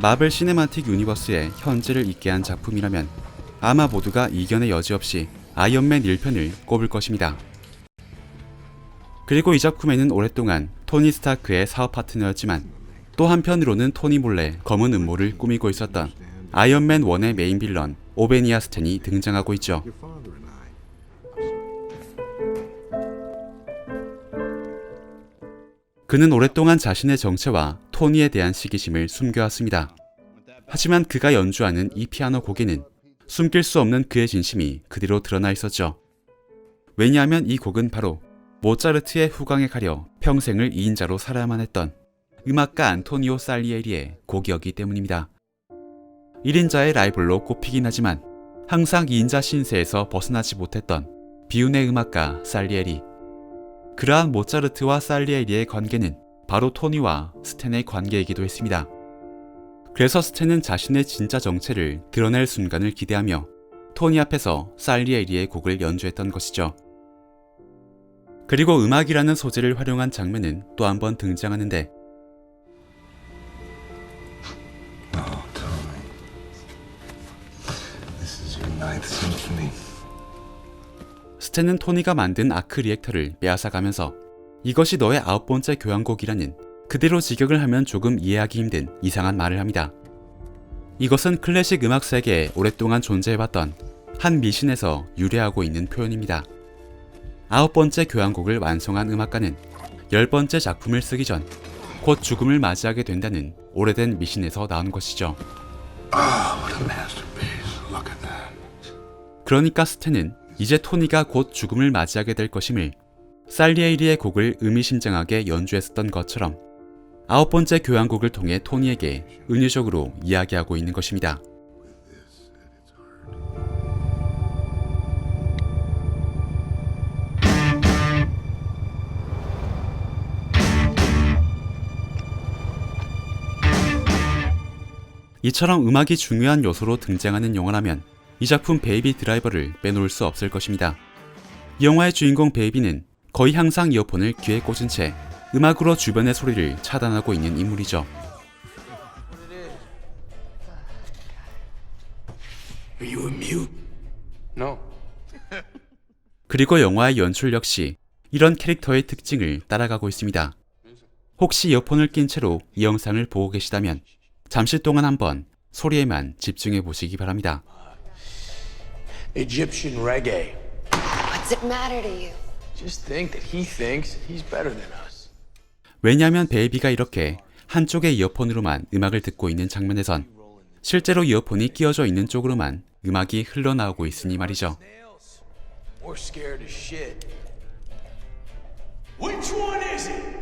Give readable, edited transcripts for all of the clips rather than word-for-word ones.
마블 시네마틱 유니버스의 현재를 있게 한 작품이라면 아마 모두가 이견의 여지 없이 아이언맨 1편을 꼽을 것입니다. 그리고 이 작품에는 오랫동안 토니 스타크의 사업 파트너였지만 또 한편으로는 토니 몰래 검은 음모를 꾸미고 있었던 아이언맨 1의 메인 빌런 오베니아 스탠이 등장하고 있죠. 그는 오랫동안 자신의 정체와 토니에 대한 시기심을 숨겨왔습니다. 하지만 그가 연주하는 이 피아노 곡에는 숨길 수 없는 그의 진심이 그대로 드러나 있었죠. 왜냐하면 이 곡은 바로 모차르트의 후광에 가려 평생을 2인자로 살아야만 했던 음악가 안토니오 살리에리의 곡이었기 때문입니다. 1인자의 라이벌로 꼽히긴 하지만 항상 2인자 신세에서 벗어나지 못했던 비운의 음악가 살리에리. 그러한 모차르트와 살리에리의 관계는 바로 토니와 스탠의 관계이기도 했습니다. 그래서 스탠은 자신의 진짜 정체를 드러낼 순간을 기대하며 토니 앞에서 살리에리의 곡을 연주했던 것이죠. 그리고 음악이라는 소재를 활용한 장면은 또 한 번 등장하는데 스탠은 토니가 만든 아크 리액터를 빼앗아가면서 이것이 너의 9번째 교향곡이라는 그대로 직역을 하면 조금 이해하기 힘든 이상한 말을 합니다. 이것은 클래식 음악 세계에 오랫동안 존재해왔던 한 미신에서 유래하고 있는 표현입니다. 9번째 교향곡을 완성한 음악가는 10번째 작품을 쓰기 전 곧 죽음을 맞이하게 된다는 오래된 미신에서 나온 것이죠. 그러니까 스탠은 이제 토니가 곧 죽음을 맞이하게 될 것임을 살리에리의 곡을 의미심장하게 연주했었던 것처럼 9번째 교향곡을 통해 토니에게 은유적으로 이야기하고 있는 것입니다. 이처럼 음악이 중요한 요소로 등장하는 영화라면 이 작품 베이비 드라이버를 빼놓을 수 없을 것입니다. 이 영화의 주인공 베이비는 거의 항상 이어폰을 귀에 꽂은 채 음악으로 주변의 소리를 차단하고 있는 인물이죠. Are you a mute? No. 그리고 영화의 연출 역시 이런 캐릭터의 특징을 따라가고 있습니다. 혹시 이어폰을 낀 채로 이 영상을 보고 계시다면 잠시 동안 한번 소리에만 집중해 보시기 바랍니다. Egyptian reggae. What's it matter to you? Just think that he thinks he's better than us. 왜냐하면 베이비가 이렇게 한쪽의 이어폰으로만 음악을 듣고 있는 장면에선 실제로 이어폰이 끼워져 있는 쪽으로만 음악이 흘러나오고 있으니 말이죠. We're scared as shit. Which one is it?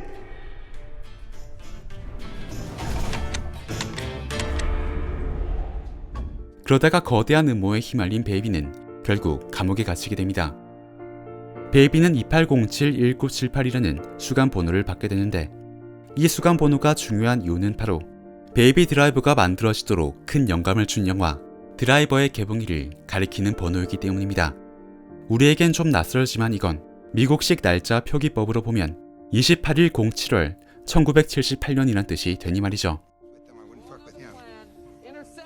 그러다가 거대한 음모에 휘말린 베이비는 결국 감옥에 갇히게 됩니다. 베이비는 2807-1978이라는 수감 번호를 받게 되는데 이 수감 번호가 중요한 이유는 바로 베이비 드라이버가 만들어지도록 큰 영감을 준 영화 드라이버의 개봉일을 가리키는 번호이기 때문입니다. 우리에겐 좀 낯설지만 이건 미국식 날짜 표기법으로 보면 28일 07월 1978년이란 뜻이 되니 말이죠.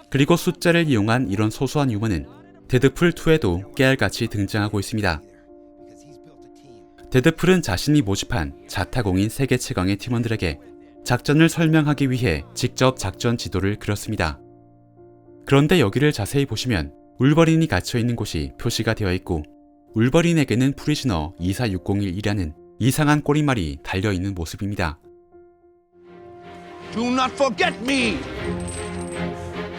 그리고 숫자를 이용한 이런 소소한 유머는 데드풀2에도 깨알같이 등장하고 있습니다. 데드풀은 자신이 모집한 자타공인 세계 최강의 팀원들에게 작전을 설명하기 위해 직접 작전 지도를 그렸습니다. 그런데 여기를 자세히 보시면 울버린이 갇혀있는 곳이 표시가 되어 있고 울버린에게는 프리즈너 24601이라는 이상한 꼬리말이 달려있는 모습입니다. Do not forget me.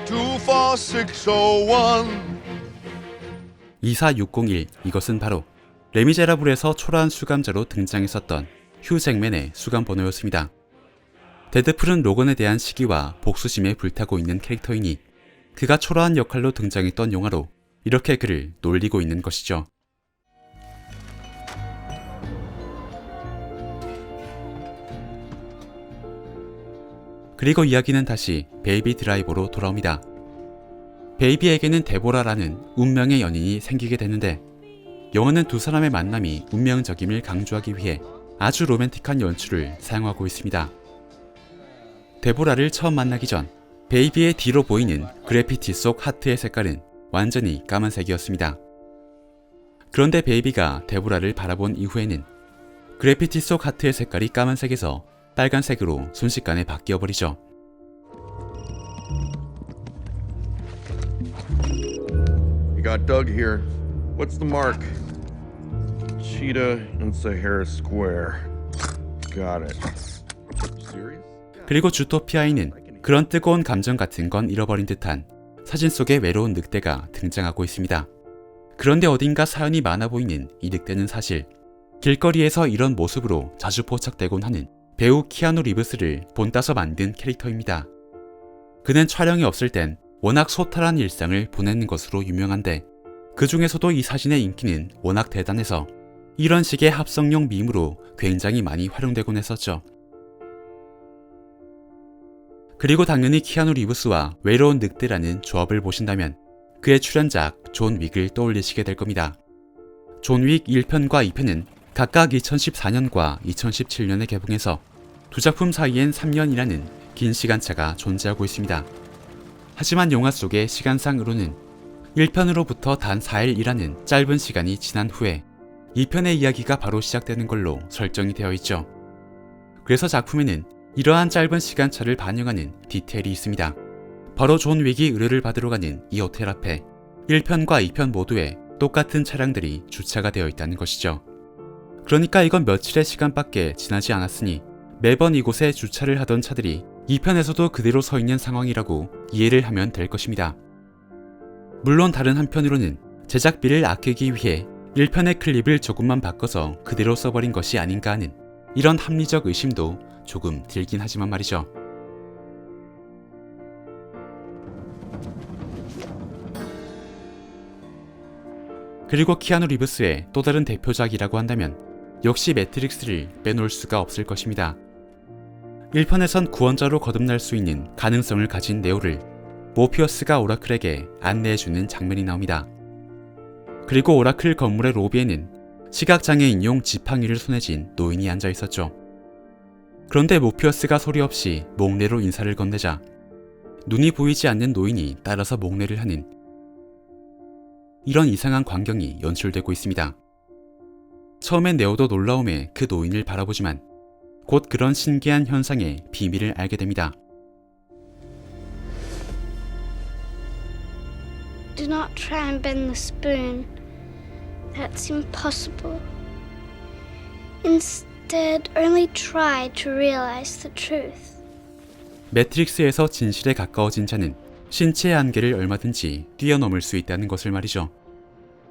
24601. 24601 이것은 바로 레미제라블에서 초라한 수감자로 등장했었던 휴 잭맨의 수감 번호였습니다. 데드풀은 로건에 대한 시기와 복수심에 불타고 있는 캐릭터이니 그가 초라한 역할로 등장했던 영화로 이렇게 그를 놀리고 있는 것이죠. 그리고 이야기는 다시 베이비 드라이버로 돌아옵니다. 베이비에게는 데보라라는 운명의 연인이 생기게 되는데 영화는 두 사람의 만남이 운명적임을 강조하기 위해 아주 로맨틱한 연출을 사용하고 있습니다. 데보라를 처음 만나기 전 베이비의 뒤로 보이는 그래피티 속 하트의 색깔은 완전히 까만색이었습니다. 그런데 베이비가 데보라를 바라본 이후에는 그래피티 속 하트의 색깔이 까만색에서 빨간색으로 순식간에 바뀌어버리죠. You got Doug here. What's the mark? Cheetah and Sahara Square. Got it. Serious? 그리고 주토피아에는 그런 뜨거운 감정 같은 건 잃어버린 듯한 사진 속의 외로운 늑대가 등장하고 있습니다. 그런데 어딘가 사연이 많아 보이는 이 늑대는 사실 길거리에서 이런 모습으로 자주 포착되곤 하는 배우 키아누 리브스를 본따서 만든 캐릭터입니다. 그는 촬영이 없을 땐 워낙 소탈한 일상을 보내는 것으로 유명한데 그 중에서도 이 사진의 인기는 워낙 대단해서 이런 식의 합성용 밈으로 굉장히 많이 활용되곤 했었죠. 그리고 당연히 키아누 리브스와 외로운 늑대라는 조합을 보신다면 그의 출연작 존 윅을 떠올리시게 될 겁니다. 존 윅 1편과 2편은 각각 2014년과 2017년에 개봉해서 두 작품 사이엔 3년이라는 긴 시간차가 존재하고 있습니다. 하지만 영화 속의 시간상으로는 1편으로부터 단 4일이라는 짧은 시간이 지난 후에 2편의 이야기가 바로 시작되는 걸로 설정이 되어 있죠. 그래서 작품에는 이러한 짧은 시간차를 반영하는 디테일이 있습니다. 바로 존 윅이 의뢰를 받으러 가는 이 호텔 앞에 1편과 2편 모두에 똑같은 차량들이 주차가 되어 있다는 것이죠. 그러니까 이건 며칠의 시간밖에 지나지 않았으니 매번 이곳에 주차를 하던 차들이 2편에서도 그대로 서 있는 상황이라고 이해를 하면 될 것입니다. 물론 다른 한편으로는 제작비를 아끼기 위해 1편의 클립을 조금만 바꿔서 그대로 써버린 것이 아닌가 하는 이런 합리적 의심도 조금 들긴 하지만 말이죠. 그리고 키아누 리브스의 또 다른 대표작이라고 한다면 역시 매트릭스를 빼놓을 수가 없을 것입니다. 1편에선 구원자로 거듭날 수 있는 가능성을 가진 네오를 모피어스가 오라클에게 안내해주는 장면이 나옵니다. 그리고 오라클 건물의 로비에는 시각장애인용 지팡이를 손에 쥔 노인이 앉아 있었죠. 그런데 모피어스가 소리 없이 목례로 인사를 건네자 눈이 보이지 않는 노인이 따라서 목례를 하는 이런 이상한 광경이 연출되고 있습니다. 처음엔 네오도 놀라움에 그 노인을 바라보지만 곧 그런 신기한 현상의 비밀을 알게 됩니다. Do not try and bend the spoon. That's impossible. Instead, only try to realize the truth. 매트릭스에서 진실에 가까워진 자는 신체의 한계를 얼마든지 뛰어넘을 수 있다는 것을 말이죠.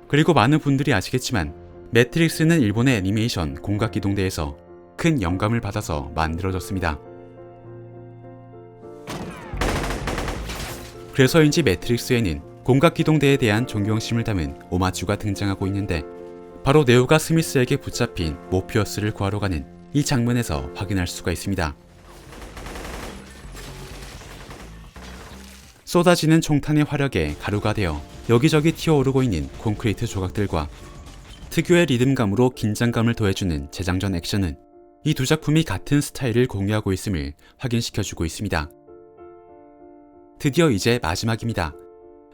그리고 많은 분들이 아시겠지만 매트릭스는 일본의 애니메이션 공각기동대에서 큰 영감을 받아서 만들어졌습니다. 그래서인지 매트릭스에는 공각기동대에 대한 존경심을 담은 오마주가 등장하고 있는데 바로 네오가 스미스에게 붙잡힌 모피어스를 구하러 가는 이 장면에서 확인할 수가 있습니다. 쏟아지는 총탄의 화력에 가루가 되어 여기저기 튀어오르고 있는 콘크리트 조각들과 특유의 리듬감으로 긴장감을 더해주는 재장전 액션은 이 두 작품이 같은 스타일을 공유하고 있음을 확인시켜주고 있습니다. 드디어 이제 마지막입니다.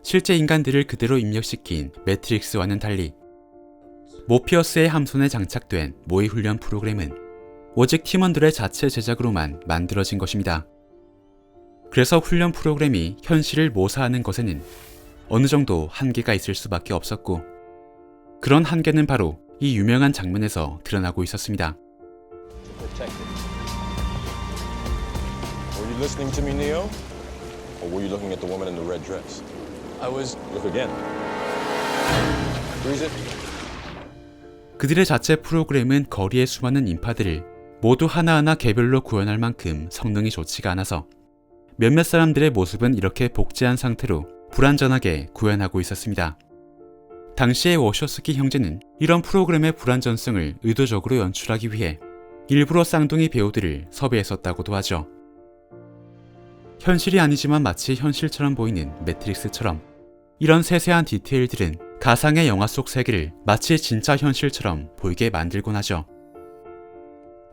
실제 인간들을 그대로 입력시킨 매트릭스와는 달리 모피어스의 함선에 장착된 모의 훈련 프로그램은 오직 팀원들의 자체 제작으로만 만들어진 것입니다. 그래서 훈련 프로그램이 현실을 모사하는 것에는 어느 정도 한계가 있을 수밖에 없었고 그런 한계는 바로 이 유명한 장면에서 드러나고 있었습니다. Were you listening to me, Neo? Or were you looking at the woman in the red dress? I was. Look again. Freeze it. 그들의 자체 프로그램은 거리의 수많은 인파들을 모두 하나하나 개별로 구현할 만큼 성능이 좋지가 않아서 몇몇 사람들의 모습은 이렇게 복제한 상태로 불완전하게 구현하고 있었습니다. 당시의 워셔스키 형제는 이런 프로그램의 불완전성을 의도적으로 연출하기 위해 일부러 쌍둥이 배우들을 섭외했었다고도 하죠. 현실이 아니지만 마치 현실처럼 보이는 매트릭스처럼 이런 세세한 디테일들은 가상의 영화 속 세계를 마치 진짜 현실처럼 보이게 만들곤 하죠.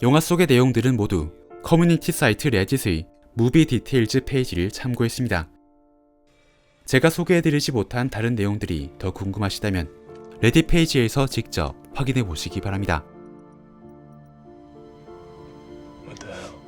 영화 속의 내용들은 모두 커뮤니티 사이트 레딧의 무비 디테일즈 페이지를 참고했습니다. 제가 소개해드리지 못한 다른 내용들이 더 궁금하시다면 레딧 페이지에서 직접 확인해 보시기 바랍니다. What the hell?